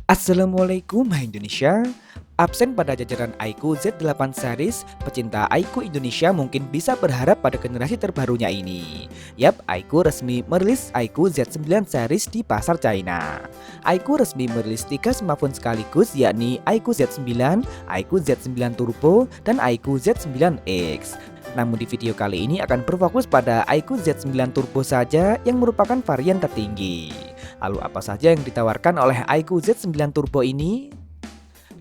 Assalamualaikum hai Indonesia. Absen pada jajaran iQOO Z8 series, pecinta iQOO Indonesia mungkin bisa berharap pada generasi terbarunya ini. Yap, iQOO resmi merilis iQOO Z9 series di pasar China. iQOO resmi merilis 3 smartphone sekaligus, yakni iQOO Z9, iQOO Z9 Turbo, dan iQOO Z9X. Namun di video kali ini akan berfokus pada iQOO Z9 Turbo saja yang merupakan varian tertinggi. Lalu apa saja yang ditawarkan oleh iQOO Z9 Turbo ini?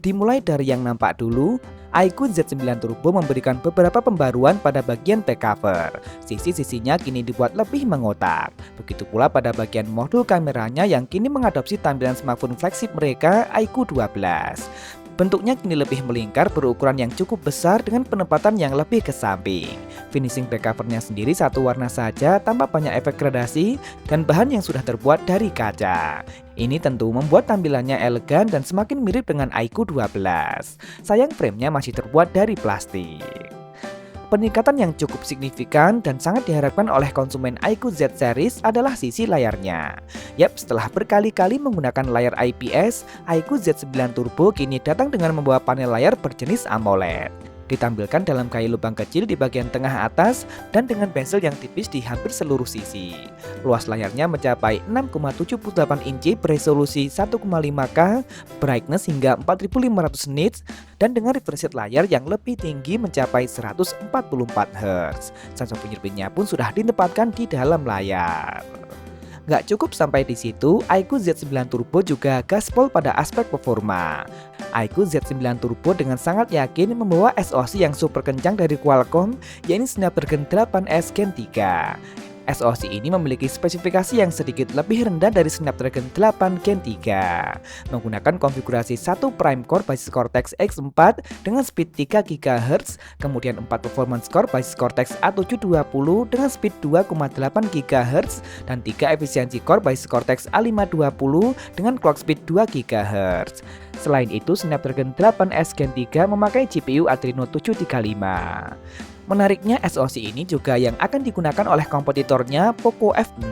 Dimulai dari yang nampak dulu, iQOO Z9 Turbo memberikan beberapa pembaruan pada bagian back cover. Sisi-sisinya kini dibuat lebih mengotak. Begitu pula pada bagian modul kameranya yang kini mengadopsi tampilan smartphone flagship mereka iQOO 12. Bentuknya kini lebih melingkar berukuran yang cukup besar dengan penempatan yang lebih ke samping. Finishing back covernya sendiri satu warna saja tanpa banyak efek gradasi dan bahan yang sudah terbuat dari kaca. Ini tentu membuat tampilannya elegan dan semakin mirip dengan iQOO 12. Sayang framenya masih terbuat dari plastik. Peningkatan yang cukup signifikan dan sangat diharapkan oleh konsumen iQOO Z series adalah sisi layarnya. Yap, setelah berkali-kali menggunakan layar IPS, iQOO Z9 Turbo kini datang dengan membawa panel layar berjenis AMOLED. Ditampilkan dalam kayu lubang kecil di bagian tengah atas dan dengan bezel yang tipis di hampir seluruh sisi. Luas layarnya mencapai 6,78 inci beresolusi 1,5K, brightness hingga 4500 nits, dan dengan refresh rate layar yang lebih tinggi mencapai 144 Hz. Sensor fingerprintnya pun sudah ditempatkan di dalam layar. Nggak cukup sampai di situ, iQOO Z9 Turbo juga gaspol pada aspek performa. iQOO Z9 Turbo dengan sangat yakin membawa SoC yang super kencang dari Qualcomm, yaitu Snapdragon 8S Gen 3. SoC ini memiliki spesifikasi yang sedikit lebih rendah dari Snapdragon 8 Gen 3, menggunakan konfigurasi 1 prime core basis Cortex X4 dengan speed 3 GHz, kemudian 4 performance core basis Cortex A720 dengan speed 2,8 GHz, dan 3 efisiensi core basis Cortex A520 dengan clock speed 2 GHz. Selain itu, Snapdragon 8S Gen 3 memakai GPU Adreno 735. Menariknya, SoC ini juga yang akan digunakan oleh kompetitornya Poco F6.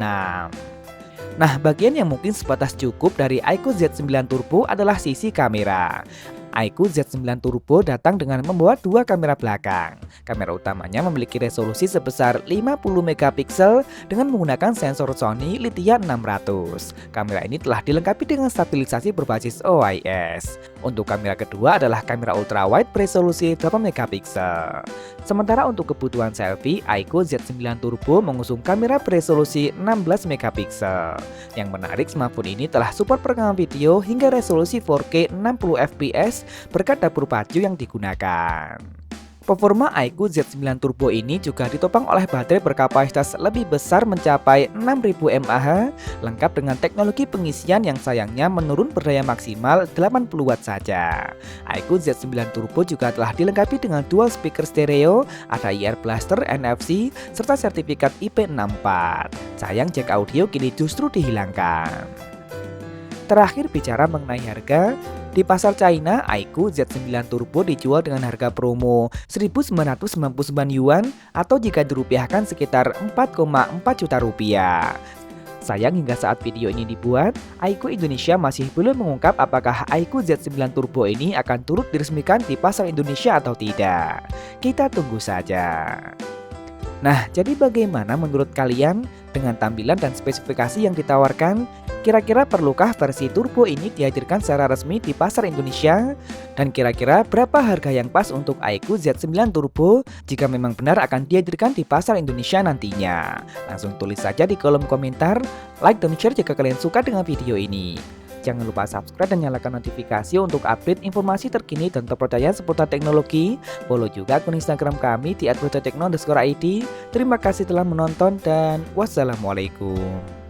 Nah, bagian yang mungkin sebatas cukup dari iQOO Z9 Turbo adalah sisi kamera. iQOO Z9 Turbo datang dengan membawa dua kamera belakang. Kamera utamanya memiliki resolusi sebesar 50 megapiksel dengan menggunakan sensor Sony Lithia 600. Kamera ini telah dilengkapi dengan stabilisasi berbasis OIS. Untuk kamera kedua adalah kamera ultrawide beresolusi 8 megapiksel. Sementara untuk kebutuhan selfie, iQOO Z9 Turbo mengusung kamera beresolusi 16 megapiksel. Yang menarik, smartphone ini telah support perekaman video hingga resolusi 4K 60 fps berkat dapur Pacu yang digunakan. Performa iQOO Z9 Turbo ini juga ditopang oleh baterai berkapasitas lebih besar mencapai 6000 mAh, lengkap dengan teknologi pengisian yang sayangnya menurun berdaya maksimal 80 Watt saja. iQOO Z9 Turbo juga telah dilengkapi dengan dual speaker stereo, ada IR Blaster NFC, serta sertifikat IP64. Sayang jack audio kini justru dihilangkan. Terakhir bicara mengenai harga, di pasar China, iQOO Z9 Turbo dijual dengan harga promo 1.999 yuan atau jika dirupiahkan sekitar 4,4 juta rupiah. Sayang hingga saat video ini dibuat, iQOO Indonesia masih belum mengungkap apakah iQOO Z9 Turbo ini akan turut diresmikan di pasar Indonesia atau tidak. Kita tunggu saja. Nah, jadi bagaimana menurut kalian dengan tampilan dan spesifikasi yang ditawarkan? Kira-kira perlukah versi turbo ini dihadirkan secara resmi di pasar Indonesia? Dan kira-kira berapa harga yang pas untuk iQOO Z9 Turbo jika memang benar akan dihadirkan di pasar Indonesia nantinya? Langsung tulis saja di kolom komentar, like dan share jika kalian suka dengan video ini. Jangan lupa subscribe dan nyalakan notifikasi untuk update informasi terkini dan terpercaya seputar teknologi. Follow juga akun Instagram kami di @bocotekno_id. Terima kasih telah menonton dan wassalamualaikum.